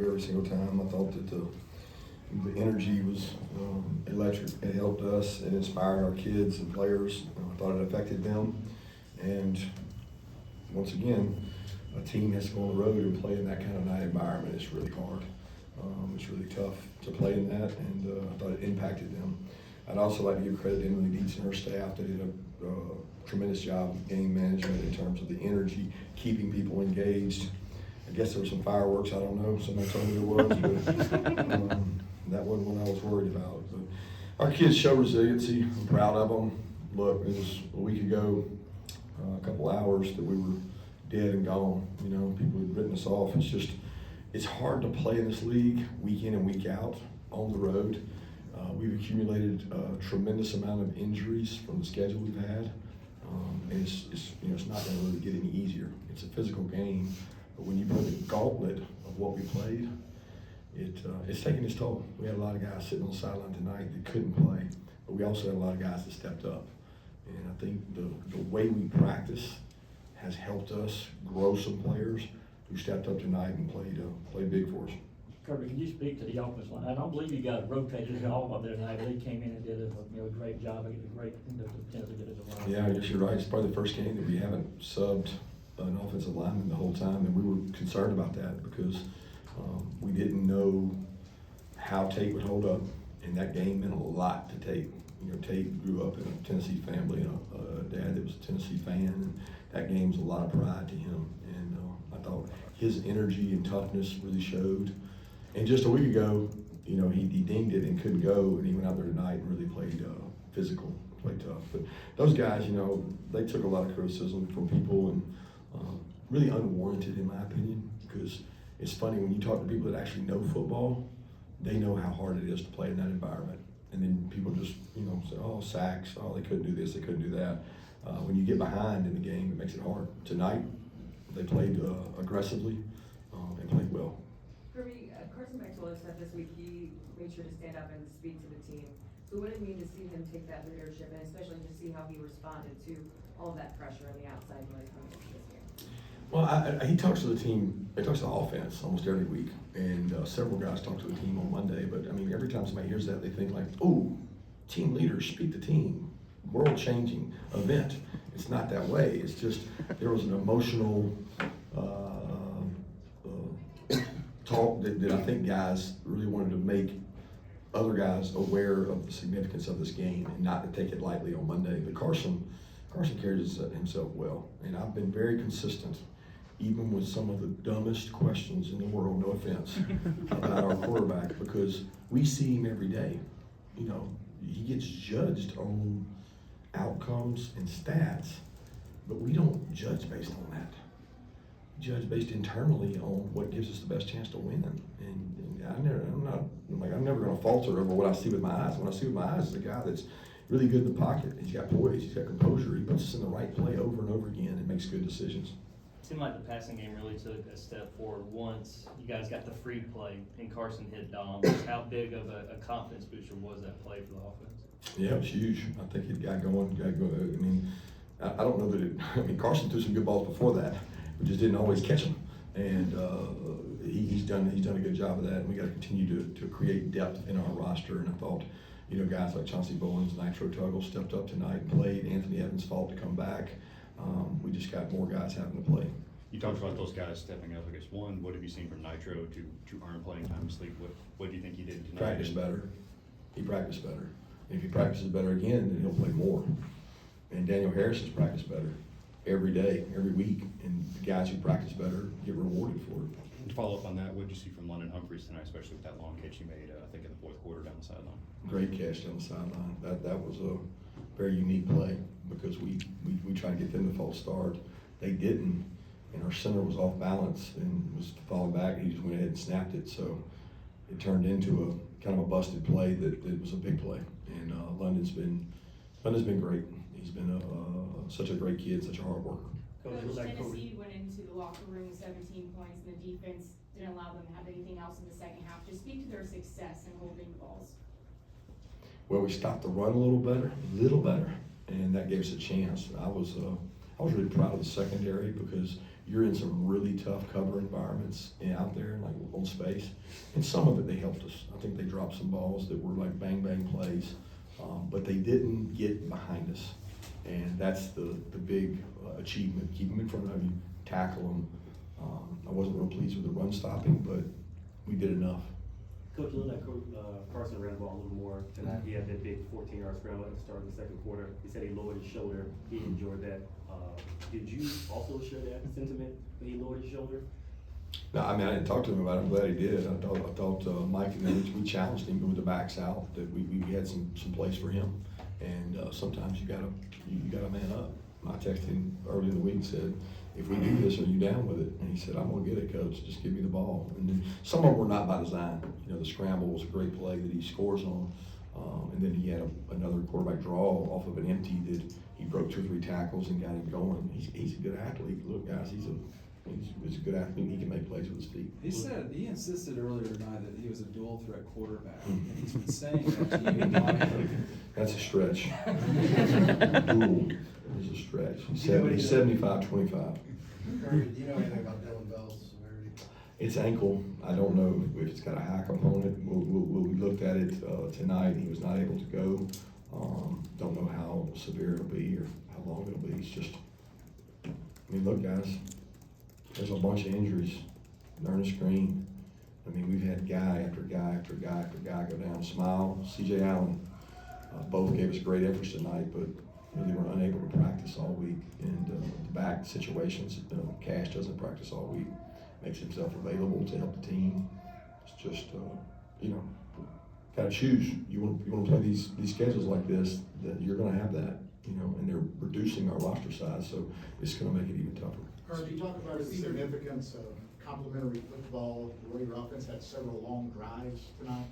every single time. I thought that the energy was electric. It helped us. It inspired our kids and players. I thought it affected them. And once again, a team has to go on the road and play in that kind of night environment. It's really hard. It's really tough to play in that, and I thought it impacted them. I'd also like to give credit to Emily Dietz and her staff. They did a tremendous job of game management in terms of the energy, keeping people engaged. I guess there were some fireworks, I don't know, somebody told me there was, but that wasn't what I was worried about. But our kids show resiliency. I'm proud of them. Look, it was a week ago, a couple hours that we were dead and gone. You know, people had written us off. It's hard to play in this league week in and week out on the road. We've accumulated a tremendous amount of injuries from the schedule we've had. And it's not going to really get any easier. It's a physical game, but when you put the gauntlet of what we played, it's taking its toll. We had a lot of guys sitting on the sideline tonight that couldn't play, but we also had a lot of guys that stepped up. And I think the way we practice has helped us grow some players who stepped up tonight and played big for us. Kirby, can you speak to the offensive line? I don't believe you guys rotated all of there tonight. They came in and did a great job. They did a great chance to get it around. Yeah, I guess you're right. It's probably the first game that we haven't subbed an offensive lineman the whole time, and we were concerned about that because we didn't know how Tate would hold up, and that game meant a lot to Tate. You know, Tate grew up in a Tennessee family and a dad that was a Tennessee fan, and that game was a lot of pride to him. And I thought his energy and toughness really showed. And just a week ago, you know, he dinged it and couldn't go, and he went out there tonight and really played physical, played tough. But those guys, you know, they took a lot of criticism from people, and really unwarranted in my opinion, because it's funny when you talk to people that actually know football, they know how hard it is to play in that environment. And then people just, you know, say, oh, sacks, oh, they couldn't do this, they couldn't do that. When you get behind in the game, it makes it hard. Tonight, they played aggressively and played well. Kirby, Carson Beck told us that this week he made sure to stand up and speak to the team. So what did it mean to see him take that leadership, and especially to see how he responded to all of that pressure on the outside noise coming into this game? Well, he talks to the team, he talks to the offense almost every week, and several guys talk to the team on Monday, but I mean, every time somebody hears that, they think like, oh, team leaders speak to team, world-changing event. It's not that way. It's just, there was an emotional talk that I think guys really wanted to make other guys aware of the significance of this game and not to take it lightly on Monday. But Carson carries himself well, and I've been very consistent, even with some of the dumbest questions in the world, no offense, about our quarterback, because we see him every day. You know, he gets judged on outcomes and stats, but we don't judge based on that. We judge based internally on what gives us the best chance to win. And I'm never going to falter over what I see with my eyes. What I see with my eyes is a guy that's really good in the pocket. He's got poise, he's got composure. He puts us in the right play over and over again and makes good decisions. It seemed like the passing game really took a step forward once you guys got the free play and Carson hit Dom. How big of a confidence booster was that play for the offense? Yeah, it was huge. I think it got going. I mean, I don't know that Carson threw some good balls before that. We just didn't always catch them. And he's done a good job of that. And we got to continue to create depth in our roster. And I thought, you know, guys like Chauncey Bowens, Nitro Tuggle stepped up tonight and played. Anthony Evans fought to come back. We just got more guys having to play. You talked about those guys stepping up. I guess one, what have you seen from Nitro to earn playing time sleep? What do you think he did tonight? Practice better. He practiced better. And if he practices better again, then he'll play more. And Daniel Harris has practiced better every day, every week. And the guys who practice better get rewarded for it. And to follow up on that, what did you see from London Humphreys tonight, especially with that long catch he made, I think in the fourth quarter down the sideline? Great catch down the sideline. That was a very unique play because we tried to get them to false start. They didn't, and our center was off balance and was falling back. He just went ahead and snapped it. So it turned into a kind of a busted play that was a big play. And London's been great. He's been such a great kid, such a hard worker. Coach, Tennessee went into the locker room with 17 points, and the defense didn't allow them to have anything else in the second half. Just speak to their success in holding the balls. Well, we stopped the run a little better, and that gave us a chance. I was really proud of the secondary because you're in some really tough cover environments out there, like on space. And some of it, they helped us. I think they dropped some balls that were like bang, bang plays, but they didn't get behind us. And that's the big achievement. Keep them in front of you, tackle them. I wasn't real pleased with the run stopping, but we did enough. Coach, it looked like Carson ran the ball a little more tonight. He had that big 14-yard scramble at the start of the second quarter. He said he lowered his shoulder. He enjoyed that. Did you also share that sentiment when he lowered his shoulder? No, I mean, I didn't talk to him about it. I'm glad he did. I thought Mike and then we challenged him with the backs out, that we had some place for him. And sometimes you gotta man up. I texted him early in the week and said, if we do this, are you down with it? And he said, I'm gonna get it, coach, just give me the ball. And then some of them were not by design. You know, the scramble was a great play that he scores on. And then he had another quarterback draw off of an empty that he broke 2 or 3 tackles and got him going. He's a good athlete. Look, guys, he's a good athlete. He can make plays with his feet. He insisted earlier tonight that he was a dual threat quarterback. And he's been saying that to you. That's a stretch. Dual is a stretch. He's 75-25. Kirby, do you know anything about Dylan Bell's severity? It's ankle. I don't know if it's got a high component. We looked at it tonight. He was not able to go. Don't know how severe it'll be or how long it'll be. It's just, I mean, look, guys, there's a bunch of injuries. Ernest Green. I mean, we've had guy after guy after guy after guy go down. Smile, C.J. Allen. Both gave us great efforts tonight, but really were unable to practice all week. And the back situations, Cash doesn't practice all week. Makes himself available to help the team. It's just, gotta choose. You want to play these schedules like this, that you're gonna have that, and they're reducing our roster size, so it's gonna make it even tougher. Kirby, you talk about the significance of complementary football. The way your offense had several long drives tonight.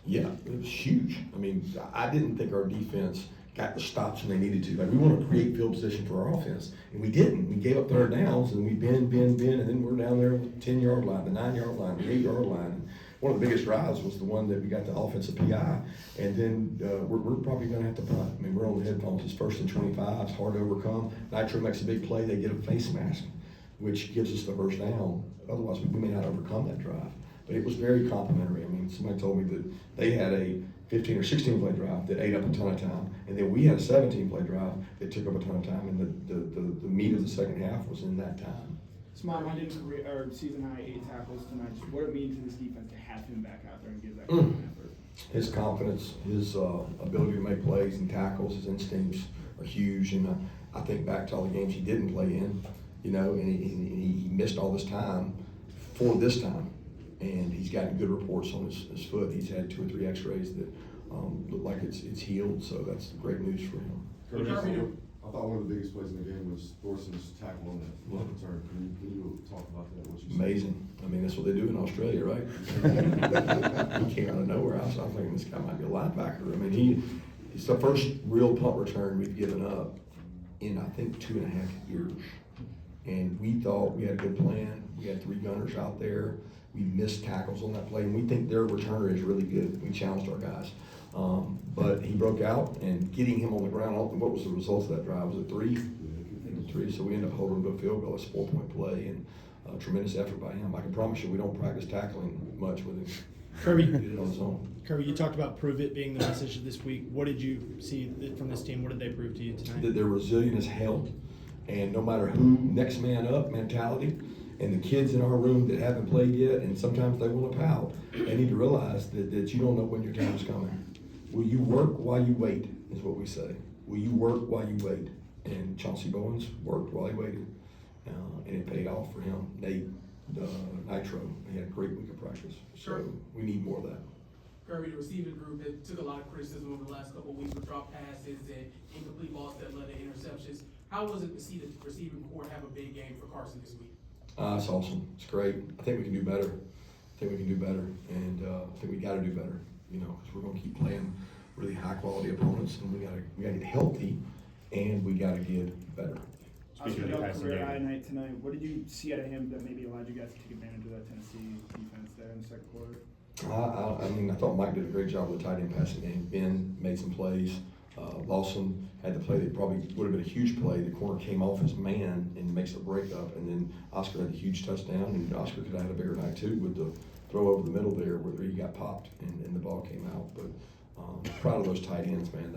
Yeah, it was huge. I mean, I didn't think our defense got the stops when they needed to. Like, we want to create field position for our offense, and we didn't. We gave up third downs, and we bend, and then we're down there with the 10-yard line, the 9-yard line, the 8-yard line. And one of the biggest drives was the one that we got the offensive PI, and then we're probably going to have to punt. I mean, we're on the headphones. It's 1st and 25. It's hard to overcome. Nitro makes a big play. They get a face mask, which gives us the first down. Otherwise, we may not overcome that drive. But it was very complimentary. I mean, somebody told me that they had a 15 or 16 play drive that ate up a ton of time, and then we had a 17 play drive that took up a ton of time, and the meat of the second half was in that time. Smart, I didn't season high 8 tackles tonight. Just what it means to this defense to have him back out there and give that kind of effort. His confidence, his ability to make plays and tackles, his instincts are huge. And I think back to all the games he didn't play in, and he missed all this time for this time. And he's gotten good reports on his foot. He's had 2 or 3 x-rays that look like it's healed, so that's great news for him. I thought one of the biggest plays in the game was Thorson's tackle on that punt return. Can you talk about that? What you Amazing. I mean, that's what they do in Australia, right? He came out of nowhere. I was thinking this guy might be a linebacker. I mean, it's the first real punt return we've given up in, I think, 2.5 years. And we thought we had a good plan. We had 3 gunners out there. We missed tackles on that play, and we think their returner is really good. We challenged our guys. But he broke out, and getting him on the ground, what was the result of that drive? Was it 3? 3, so we ended up holding him to a field goal. It's a 4-point play, and tremendous effort by him. I can promise you we don't practice tackling much with him. Kirby, He did it on his own. Kirby, you talked about prove it being the message of this week. What did you see from this team? What did they prove to you tonight? That they're resilient as hell, and no matter who, next man up mentality. And the kids in our room that haven't played yet, and sometimes they want to pout, they need to realize that you don't know when your time is coming. Will you work while you wait, is what we say. Will you work while you wait? And Chauncey Bowens worked while he waited, and it paid off for him. Nate, Nitro, he had a great week of practice. So we need more of that. Kirby, the receiving group that took a lot of criticism over the last couple of weeks with drop passes and incomplete balls that led to interceptions. How was it to see the receiving corps have a big game for Carson this week? It's awesome. It's great. I think we can do better. And I think we got to do better. Because we're going to keep playing really high quality opponents, and we got to get healthy, and we got to get better. Speaking of career high night tonight, what did you see out of him that maybe allowed you guys to take advantage of that Tennessee defense there in the second quarter? I thought Mike did a great job with the tight end passing game. Ben made some plays. Lawson had the play that probably would have been a huge play. The corner came off his man and makes a breakup, and then Oscar had a huge touchdown, and Oscar could have had a bigger night too with the throw over the middle there where he got popped and the ball came out. But proud of those tight ends, man.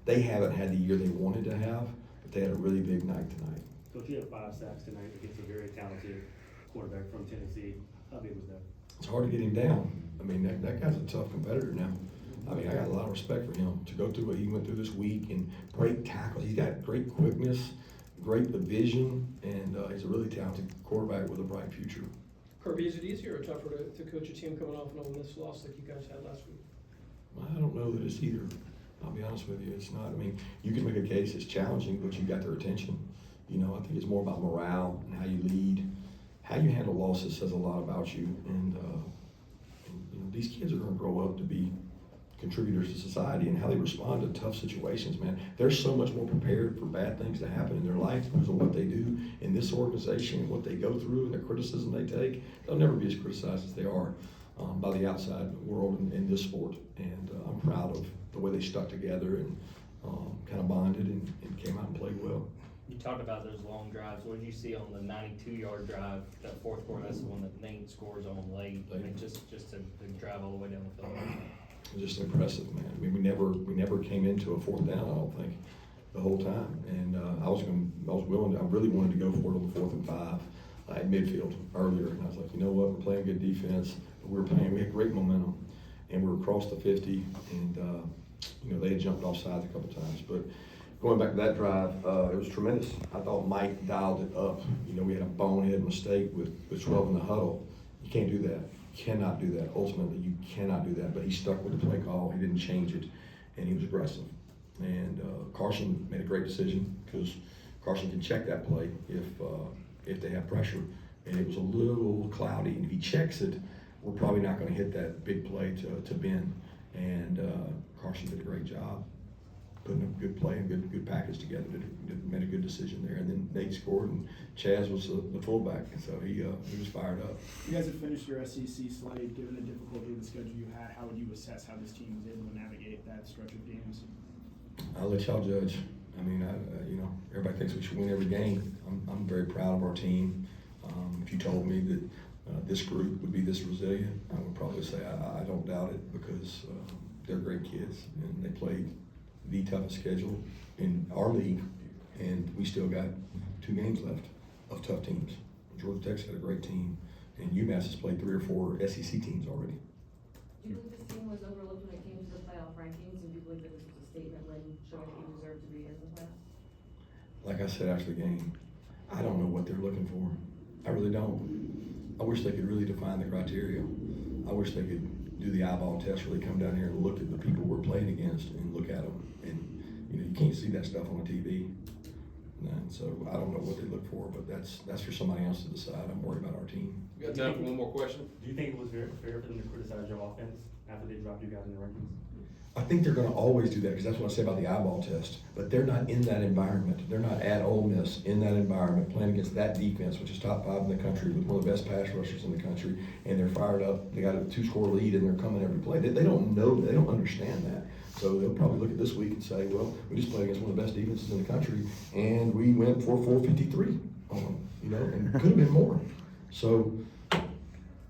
They haven't had the year they wanted to have, but they had a really big night tonight. Coach, you had 5 sacks tonight against a very talented quarterback from Tennessee. How big was that? It's hard to get him down. I mean, that guy's a tough competitor now. I mean, I got a lot of respect for him to go through what he went through this week and break tackles. He's got great quickness, great vision, and he's a really talented quarterback with a bright future. Kirby, is it easier or tougher to coach a team coming off an Ole Miss loss like you guys had last week? I don't know that it's either. I'll be honest with you, it's not. I mean, you can make a case it's challenging, but you got their attention. You know, I think it's more about morale and how you lead. How you handle losses says a lot about you, and you know, these kids are going to grow up to be contributors to society, and how they respond to tough situations, man. They're so much more prepared for bad things to happen in their life because of what they do in this organization and what they go through and the criticism they take. They'll never be as criticized as they are by the outside world in this sport, and I'm proud of the way they stuck together and kind of bonded and came out and played well. You talked about those long drives. What did you see on the 92-yard drive, that fourth quarter? That's the one that Nate scores on late. I mean, just to drive all the way down the field. Just impressive, man. I mean, we never came into a fourth down, I don't think, the whole time. And I really wanted to go for it on the 4th and 5 at midfield earlier. And I was like, you know what, we're playing good defense. We had great momentum, and we were across the 50, and you know, they had jumped off sides a couple times. But going back to that drive, it was tremendous. I thought Mike dialed it up. You know, we had a bonehead mistake with 12 in the huddle. You can't do that. You cannot do that. Ultimately, you cannot do that. But he stuck with the play call. He didn't change it, and he was aggressive. And Carson made a great decision because Carson can check that play if they have pressure. And it was a little cloudy. And if he checks it, we're probably not going to hit that big play to Ben. And Carson did a great job putting a good play and good package together. Made a good decision there. And then Nate scored, and Chaz was the fullback, and so he was fired up. You guys have finished your SEC slate. Given the difficulty of the schedule you had, how would you assess how this team was able to navigate that stretch of games? I'll let y'all judge. I mean, you know, everybody thinks we should win every game. I'm very proud of our team. If you told me that this group would be this resilient, I would probably say I don't doubt it, because they're great kids, and they played the toughest schedule in our league, and we still got 2 games left of tough teams. Georgia Tech's got a great team, and UMass has played 3 or 4 SEC teams already. Do you believe this team was overlooked when it came to the playoff rankings, and do you believe that this was a statement win showing that you deserve to be in the playoffs? Like I said after the game, I don't know what they're looking for. I really don't. I wish they could really define the criteria. I wish they could do the eyeball test, really come down here and look at the people we're playing against and look at them. And you know, you can't see that stuff on the TV. And so I don't know what they look for, but that's for somebody else to decide. I'm worried about our team. We got time for one more question. Do you think it was very fair for them to criticize your offense after they dropped you guys in the rankings? I think they're going to always do that, because that's what I say about the eyeball test. But they're not in that environment. They're not at Ole Miss in that environment playing against that defense, which is top 5 in the country with one of the best pass rushers in the country. And they're fired up. They got a 2-score lead, and they're coming every play. They don't know. They don't understand that. So they'll probably look at this week and say, well, we just played against one of the best defenses in the country, and we went for 453 on them, you know, and could have been more. So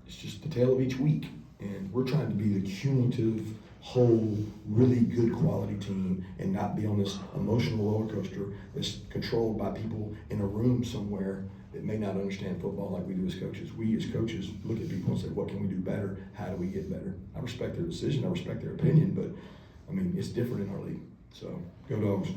it's just the tale of each week. And we're trying to be the cumulative, whole, really good quality team, and not be on this emotional roller coaster that's controlled by people in a room somewhere that may not understand football like we do as coaches. We as coaches look at people and say, what can we do better? How do we get better? I respect their decision, I respect their opinion, but I mean, it's different in our league. So, go Dogs.